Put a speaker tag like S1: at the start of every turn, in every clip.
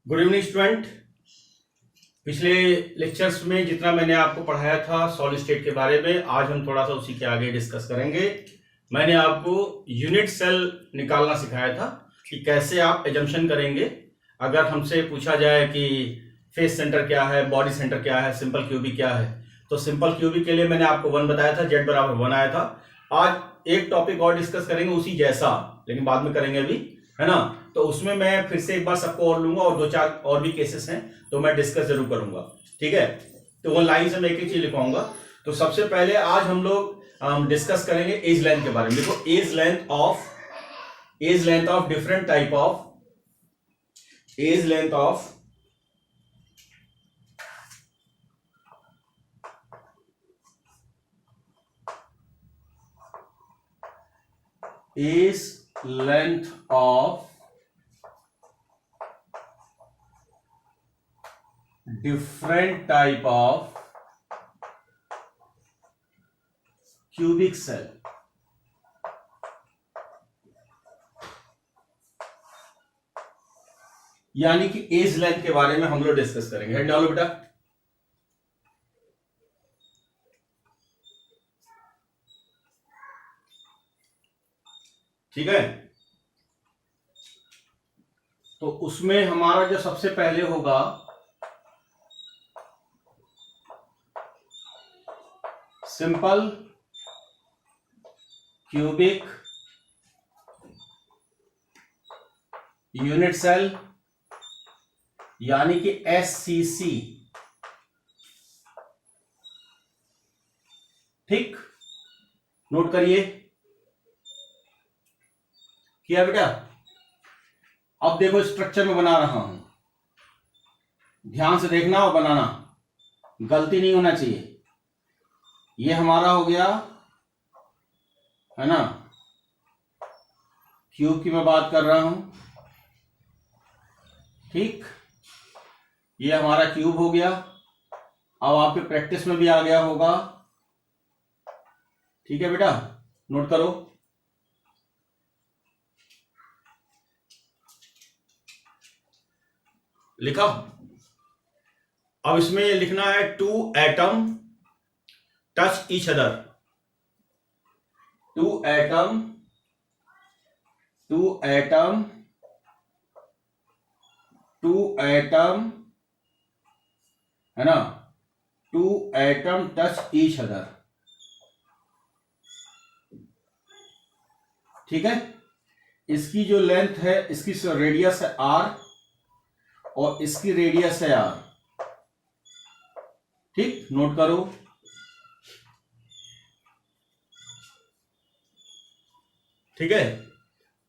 S1: Good evening student. पिछले lectures में जितना मैंने आपको पढ़ाया था सॉलिड स्टेट के बारे में, आज हम थोड़ा सा उसी के आगे डिस्कस करेंगे। मैंने आपको यूनिट सेल निकालना सिखाया था कि कैसे आप एजम्पशन करेंगे। अगर हमसे पूछा जाए कि फेस सेंटर क्या है, बॉडी सेंटर क्या है, सिंपल क्यूबिक क्या है, तो सिंपल क्यूबिक के लिए मैंने आपको 1 बताया था, z बराबर 1 आया था। आज एक टॉपिक और डिस्कस करेंगे उसी जैसा, लेकिन बाद में करेंगे अभी, है ना। तो उसमें मैं फिर से एक बार सबको और लूंगा और 2-4 और भी केसेस हैं तो मैं डिस्कस जरूर करूंगा, ठीक है। तो वो लाइन से मैं एक चीज लिखवाऊंगा। तो सबसे पहले आज हम लोग डिस्कस करेंगे एज लेंथ के बारे में। देखो, edge length of different type of edge length of different type of cubic cell। यानी कि एज लेंथ के बारे में हम लोग डिस्कस करेंगे। हेड डालो बेटा। ठीक है, तो उसमें हमारा जो सबसे पहले होगा सिंपल क्यूबिक यूनिट सेल, यानी कि SCC। ठीक, नोट करिए। किया बेटा? अब देखो, स्ट्रक्चर में बना रहा हूं, ध्यान से देखना और बनाना, गलती नहीं होना चाहिए। ये हमारा हो गया, है ना, क्यूब की मैं बात कर रहा हूं। ठीक, ये हमारा क्यूब हो गया। अब आपके प्रैक्टिस में भी आ गया होगा। ठीक है बेटा, नोट करो। लिखा। अब इसमें ये लिखना है 2 atom touch each other. 2 atom है ना, 2 एटम टच ईच अदर। ठीक है, इसकी जो लेंथ है, इसकी रेडियस है r और इसकी रेडियस है r। ठीक, नोट करो। ठीक है,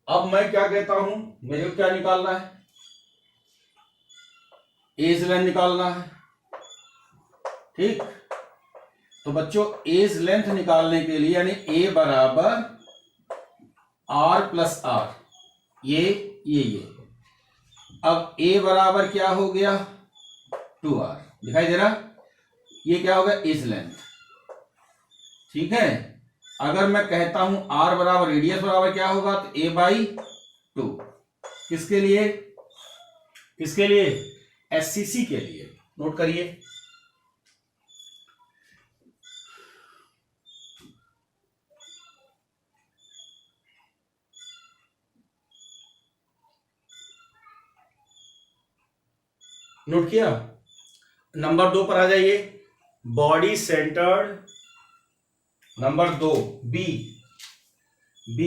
S1: अब मैं क्या कहता हूं, मेरे को क्या निकालना है, एज लेंथ निकालना है। ठीक, तो बच्चों एज लेंथ निकालने के लिए, यानी ए बराबर r प्लस r, ये अब a बराबर क्या हो गया, 2r। दिखाई दे रहा, ये क्या होगा, एज लेंथ। ठीक है, अगर मैं कहता हूं r बराबर रेडियस बराबर क्या होगा, तो a/2। किसके लिए SCC के लिए। नोट करिए। नोट किया। नंबर 2 पर आ जाइए, बॉडी सेंटर्ड। नंबर 2 बी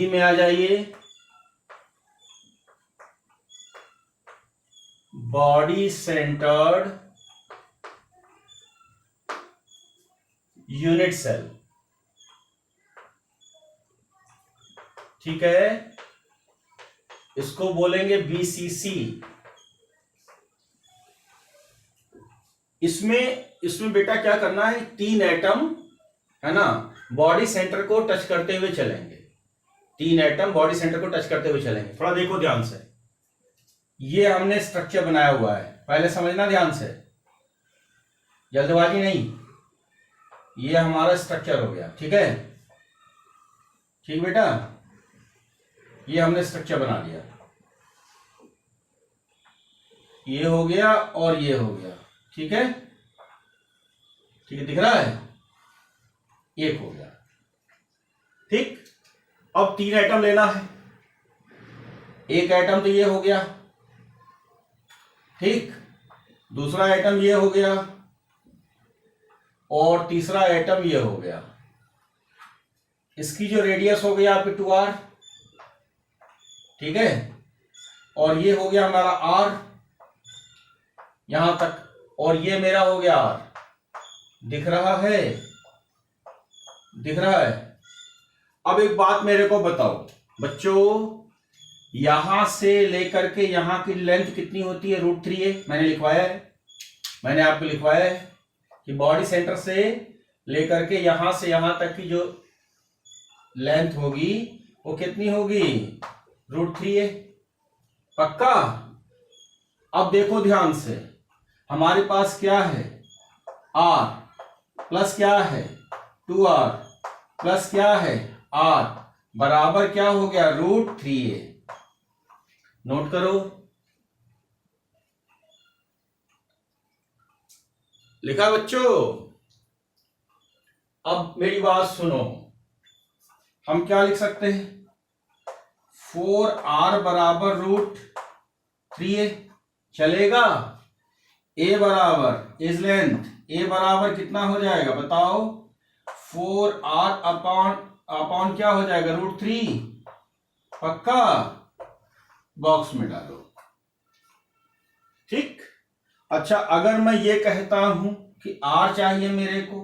S1: में आ जाइए, बॉडी सेंटर्ड यूनिट सेल। ठीक है, इसको बोलेंगे BCC। इसमें बेटा क्या करना है, 3 एटम, है ना, बॉडी सेंटर को टच करते हुए चलेंगे। 3 एटम बॉडी सेंटर को टच करते हुए चलेंगे। थोड़ा देखो ध्यान से, ये हमने स्ट्रक्चर बनाया हुआ है, पहले समझना ध्यान से, जल्दबाजी नहीं। ये हमारा स्ट्रक्चर हो गया। ठीक है, ठीक बेटा, ये हमने स्ट्रक्चर बना लिया। ये हो गया और ये हो गया, ठीक है, ठीक है, दिख रहा है, एक हो गया, ठीक। अब 3 एटम लेना है, एक एटम तो ये हो गया, ठीक, दूसरा एटम ये हो गया और तीसरा एटम ये हो गया। इसकी जो रेडियस हो गया आपकी 2r, ठीक है, और ये हो गया हमारा r यहां तक, और ये मेरा हो गया r। दिख रहा है, दिख रहा है। अब एक बात मेरे को बताओ बच्चों, यहां से लेकर के यहां की लेंथ कितनी होती है? √3a। मैंने लिखवाया है, मैंने आपको लिखवाया है कि बॉडी सेंटर से लेकर के यहां से यहां तक की जो लेंथ होगी वो कितनी होगी? √3a। पक्का? अब देखो ध्यान से, हमारे पास क्या है? r प्लस क्या है? 2r प्लस क्या है? r बराबर क्या हो गया? √3a। नोट करो, लिखा बच्चों? अब मेरी बात सुनो, हम क्या लिख सकते हैं? 4r बराबर √3a चलेगा? a बराबर इज लेंथ, a बराबर कितना हो जाएगा बताओ? 4r अपॉन क्या हो जाएगा? √3। पक्का? बॉक्स में डालो, ठीक। अच्छा, अगर मैं ये कहता हूं कि r चाहिए मेरे को,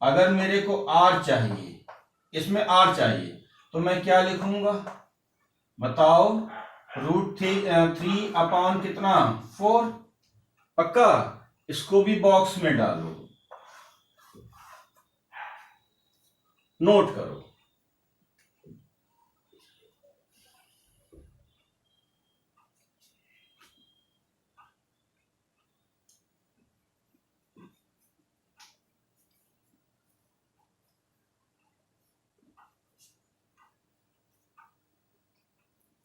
S1: अगर मेरे को r चाहिए, इसमें r चाहिए, तो मैं क्या लिखूंगा बताओ? √3 अपॉन कितना? 4। पक्का? इसको भी बॉक्स में डालो, नोट करो।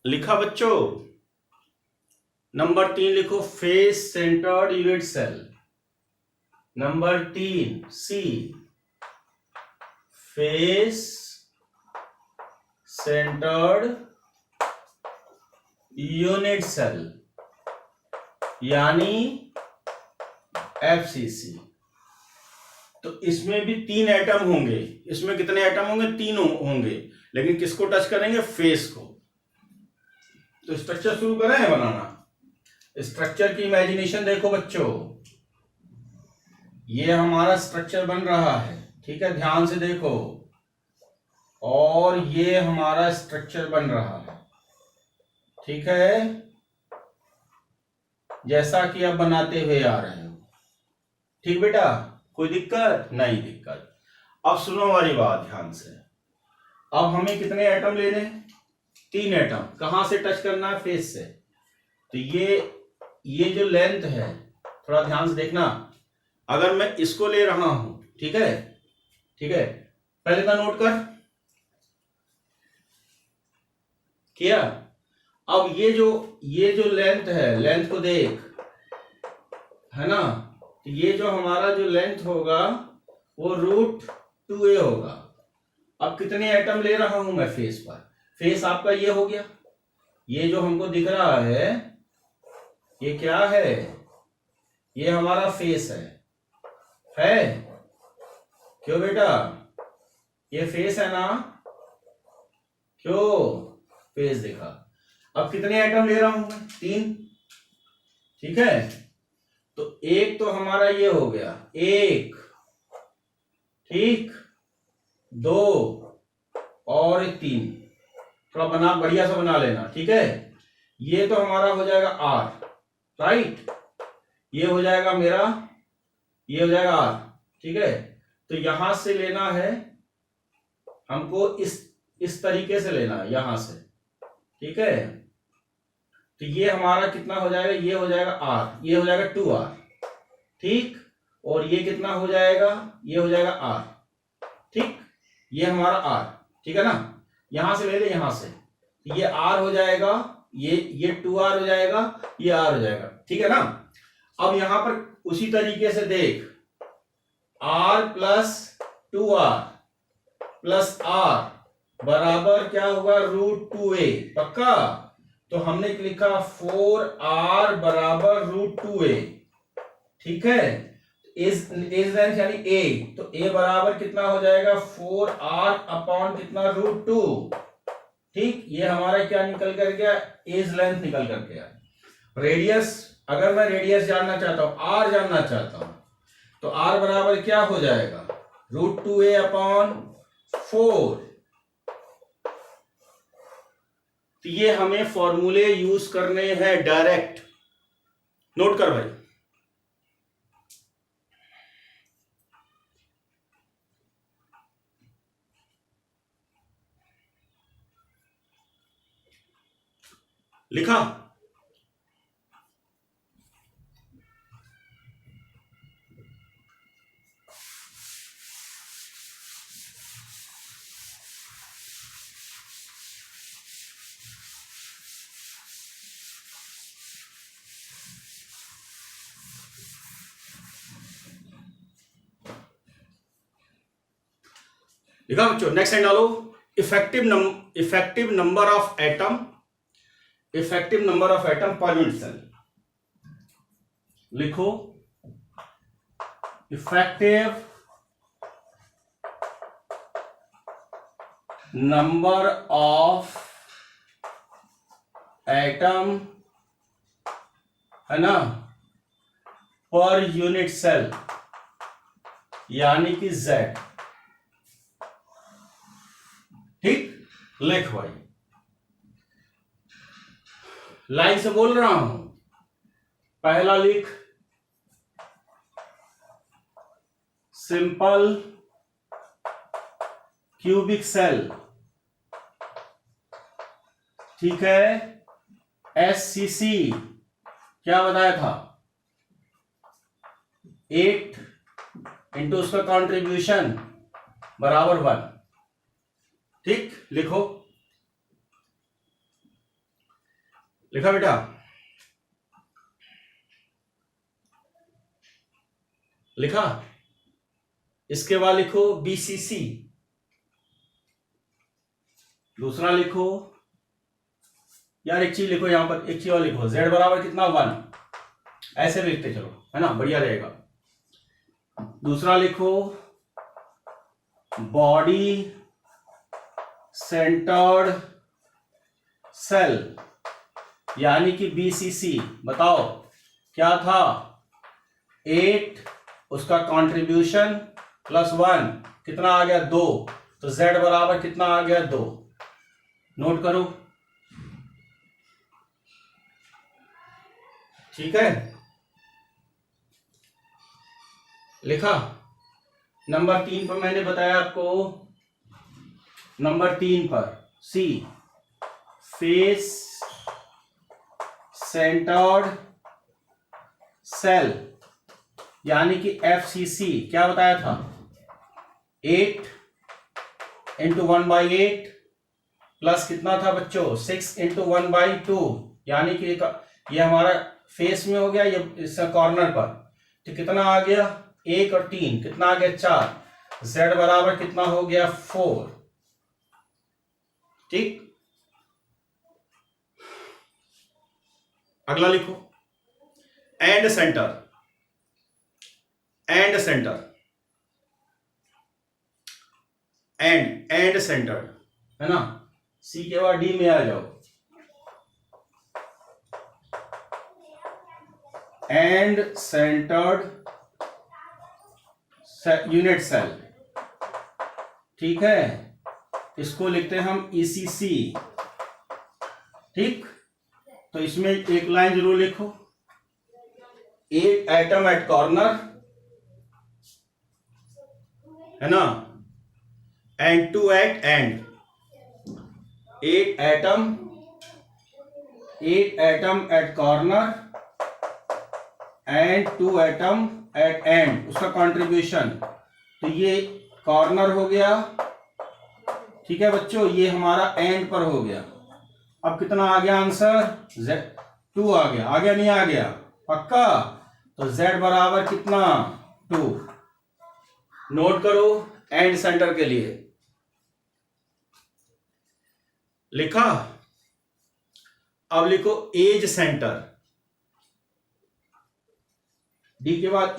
S1: लिखा बच्चों? नंबर 3 लिखो, face centred unit cell. Number 3 C, face centred unit cell यानी FCC। तो इसमें भी 3 एटम होंगे। इसमें कितने एटम होंगे? 3 होंगे, लेकिन किसको टच करेंगे? फेस को। तो स्ट्रक्चर शुरू करें बनाना। स्ट्रक्चर की इमेजिनेशन देखो बच्चों, ये हमारा स्ट्रक्चर बन रहा है, ठीक है, ध्यान से देखो, और ये हमारा स्ट्रक्चर बन रहा है, ठीक है, जैसा कि आप बनाते हुए आ रहे हो। ठीक बेटा, कोई दिक्कत? नहीं दिक्कत। अब सुनो हमारी बात ध्यान से। अब हमें कितने एटम लेने? 3 एटम। कहां से टच करना है? फेस से। तो ये जो लेंथ है, थोड़ा ध्यान से देखना, अगर मैं इसको ले रहा हूं, ठीक है, ठीक है, पहले का नोट कर किया। अब ये जो लेंथ है, लेंथ को देख, है ना, तो ये जो हमारा जो लेंथ होगा वो √2a होगा। अब कितने एटम ले रहा हूं मैं फेस पर? फेस आपका ये हो गया, ये जो हमको दिख रहा है ये क्या है? ये हमारा फेस है? क्यों बेटा? ये फेस है ना? क्यों? फेस दिखा। अब कितने एटम ले रहा हूं मैं? 3, ठीक है। तो एक तो हमारा ये हो गया, 1, ठीक, 2 और 3। थोड़ा बढ़िया सा बना लेना, ठीक है। ये तो हमारा हो जाएगा R, राइट, ये हो जाएगा मेरा, ये हो जाएगा R, ठीक है। तो यहां से लेना है हमको, इस तरीके से लेना है यहां से, ठीक है। तो ये हमारा कितना हो जाएगा? ये हो जाएगा R, ये हो जाएगा 2R, ठीक, और ये कितना हो जाएगा? ये हो जाएगा R, ठीक, ये हमारा R, ठीक है ना। यहां से ले यहां से, ये R हो जाएगा, ये 2R हो जाएगा, ये R हो जाएगा, ठीक है ना। अब यहां पर उसी तरीके से देख, r plus 2r plus r बराबर क्या होगा, √2a, पक्का। तो हमने लिखा 4r बराबर √2a, ठीक है। एज लेंथ यानी a, तो a बराबर कितना हो जाएगा, 4r अपॉन कितना, √2, ठीक। ये हमारा क्या निकल कर गया, एज लेंथ निकल कर गया। रेडियस, अगर मैं रेडियस जानना चाहता हूं, r जानना चाहता हूं, तो r बराबर क्या हो जाएगा, √2a अपॉन 4। तो ये हमें फॉर्मूले यूज करने हैं डायरेक्ट, नोट कर भाई। लिखा, लिखा बच्चों। नेक्स्ट लाइन डालो, effective number of atom, effective number of atom per unit cell. लिखो, इफेक्टिव नंबर ऑफ एटम, है ना, पर यूनिट सेल, यानी कि Z, ठीक। लिख भाई, लाइन से बोल रहा हूं। पहला लिख, सिंपल क्यूबिक सेल, ठीक है। SCC क्या बताया था, 8 इंटू उसका कंट्रीब्यूशन बराबर 1, ठीक। लिखो, लिखा बेटा, लिखा। इसके बाद लिखो BCC, दूसरा लिखो, यार एक चीज लिखो यहां पर, एक चीज और लिखो, Z बराबर कितना, 1, ऐसे भी लिखते चलो, है ना, बढ़िया रहेगा। दूसरा लिखो, बॉडी सेंटर्ड सेल, यानी कि BCC। बताओ क्या था, 8 उसका कंट्रीब्यूशन प्लस 1 कितना आ गया, 2, तो Z बराबर कितना आ गया, 2। नोट करो, ठीक है। लिखा। नंबर 3 पर मैंने बताया आपको, नंबर 3 पर C, फेस सेंटर्ड सेल, यानी कि FCC, क्या बताया था, 8 इंटू 1/8 प्लस कितना था बच्चों, 6 इंटू 1/2, यानी कि ये हमारा फेस में हो गया, ये इसका कॉर्नर पर, तो कितना आ गया, 1 और 3 कितना आ गया, 4। Z बराबर कितना हो गया, 4, ठीक। अगला लिखो, and centre, and centre, and centre, है ना। C के बाद D में आ जाओ, एंड सेंटर्ड यूनिट सेल, ठीक है। इसको लिखते हैं हम ECC, ठीक। तो इसमें एक लाइन जरूर लिखो, 8 एटम एट कॉर्नर, है ना, and 2 at end, 8 atom at corner and 2 atom at end, उसका कंट्रीब्यूशन। तो ये कॉर्नर हो गया, ठीक है बच्चों, ये हमारा एंड पर हो गया। अब कितना आ गया आंसर, Z 2 आ गया नहीं आ गया, पक्का? तो z बराबर कितना 2। नोट करो एंड सेंटर के लिए लिखा। अब लिखो एज सेंटर, डी के बाद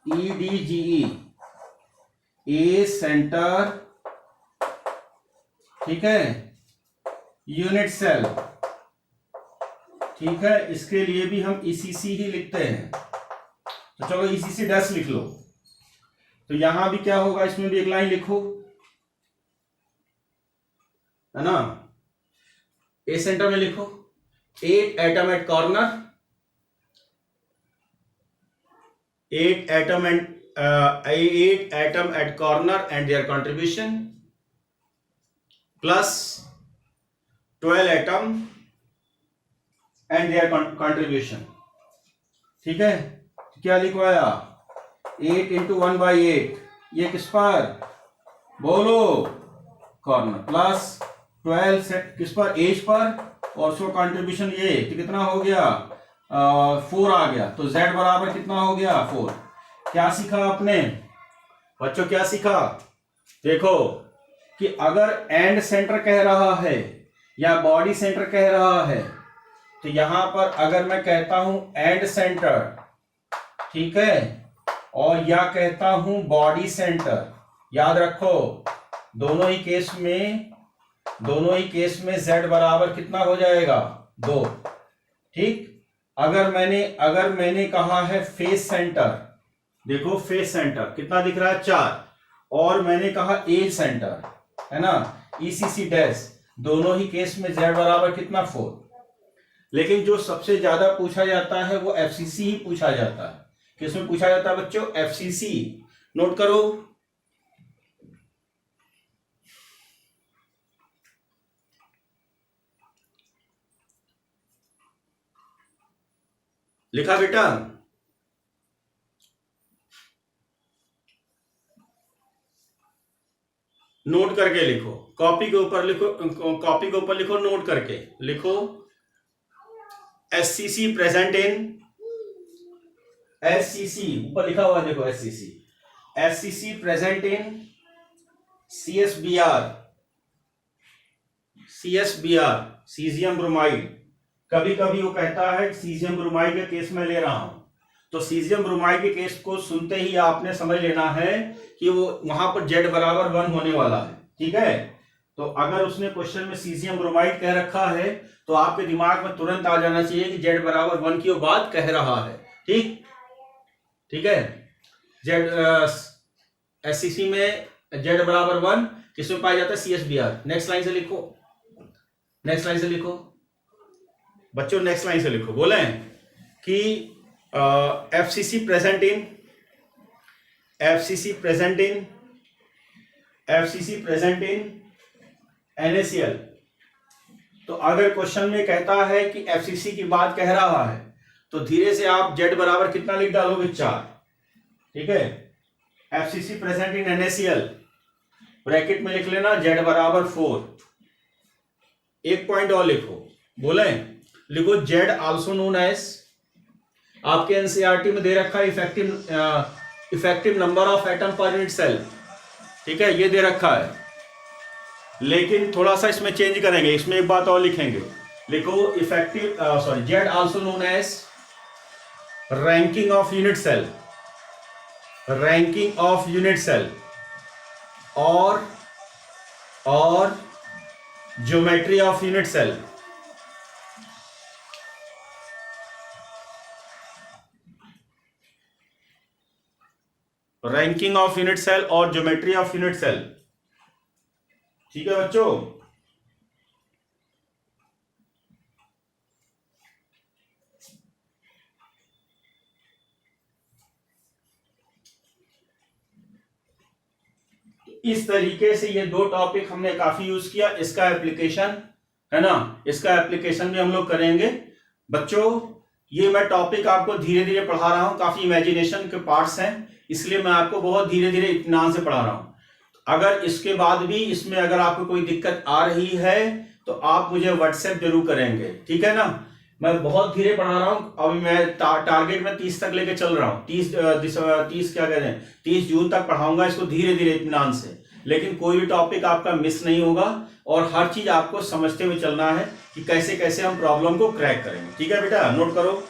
S1: EDGE, एज सेंटर, ठीक है, यूनिट सेल, ठीक है। इसके लिए भी हम ECC ही लिखते हैं, तो चलो ECC डैश लिख लो। तो यहां भी क्या होगा, इसमें भी एक लाइन लिखो, है ना। ए सेंटर में लिखो 8 atom at corner, 8 atom at corner and there contribution plus 12 atom and there contribution, ठीक है। क्या लिखवाया, 8 इंटू 1/8, ये किस पर, बोलो, कॉर्नर, प्लस 12 सेट किस पर, एज पर, और उसका कंट्रीब्यूशन ये तो कितना हो गया, 4 आ गया। तो z बराबर कितना हो गया, 4। क्या सीखा आपने बच्चों, क्या सीखा? देखो कि अगर एंड सेंटर कह रहा है या बॉडी सेंटर कह रहा है, तो यहां पर अगर मैं कहता हूं एंड सेंटर, ठीक है, और या कहता हूं बॉडी सेंटर, याद रखो दोनों ही केस में z बराबर कितना हो जाएगा, 2, ठीक। अगर मैंने कहा है फेस सेंटर, देखो फेस सेंटर कितना दिख रहा है, 4, और मैंने कहा एज सेंटर, है ना, ECC डैश, दोनों ही केस में z बराबर कितना, 4। लेकिन जो सबसे ज्यादा पूछा जाता है वो FCC ही पूछा जाता है। किसमें पूछा जाता है बच्चों, FCC। नोट करो, लिखा बेटा, नोट करके लिखो, कॉपी के ऊपर लिखो, नोट करके लिखो। SCC प्रेजेंट इन, SCC ऊपर लिखा हुआ देखो, SCC present in CSBR, caesium bromide. कभी कभी वो कहता है सीजियम ब्रोमाइड के केस में ले रहा हूं, तो सीजियम ब्रोमाइड के केस को सुनते ही आपने समझ लेना है कि वो वहां पर z बराबर 1 होने वाला है, ठीक है। तो अगर उसने क्वेश्चन में सीजियम ब्रोमाइड कह रखा है तो आपके दिमाग में तुरंत आ जाना चाहिए कि z बराबर 1 की वो बात कह रहा है, ठीक है। SCC में z बराबर 1 किसमें पाया जाता है, CSBR। नेक्स्ट लाइन से लिखो बच्चों, नेक्स्ट लाइन से लिखो, बोले कि FCC प्रेजेंट इन NaCl। तो अगर क्वेश्चन में कहता है कि FCC की बात कह रहा है तो धीरे से आप z बराबर कितना लिख डालोगे, 4, ठीक है। FCC present in NaCl, bracket में लिख लेना z बराबर 4। एक पॉइंट और लिखो, बोले लिखो z आल्सो नोन एज, आपके एनसीईआरटी में दे रखा है effective number of atom per unit cell, ठीक है, ये दे रखा है। लेकिन थोड़ा सा इसमें चेंज करेंगे, इसमें एक बात और लिखेंगे, लिखो z also known as ranking of unit cell और geometry of unit cell. Ranking of unit cell और ज्योमेट्री ऑफ यूनिट सेल, ठीक है बच्चों। इस तरीके से ये 2 टॉपिक हमने काफी यूज किया। इसका एप्लीकेशन है ना, इसका एप्लीकेशन भी हम लोग करेंगे बच्चों। ये मैं टॉपिक आपको धीरे धीरे पढ़ा रहा हूं, काफी इमेजिनेशन के पार्ट्स हैं, इसलिए मैं आपको बहुत धीरे धीरे इत्मीनान से पढ़ा रहा हूं। अगर इसके बाद भी इसमें अगर आपको कोई दिक्कत आ रही है तो आप मुझे व्हाट्सएप जरूर करेंगे, ठीक है ना। मैं बहुत धीरे पढ़ा रहा हूँ। अभी मैं टारगेट में 30 तक लेके चल रहा हूँ। 30 क्या कहते हैं 30 जून तक पढ़ाऊंगा इसको धीरे धीरे इत्मीनान से, लेकिन कोई भी टॉपिक आपका मिस नहीं होगा और हर चीज आपको समझते हुए चलना है कि कैसे कैसे हम प्रॉब्लम को क्रैक करेंगे। ठीक है बेटा, नोट करो।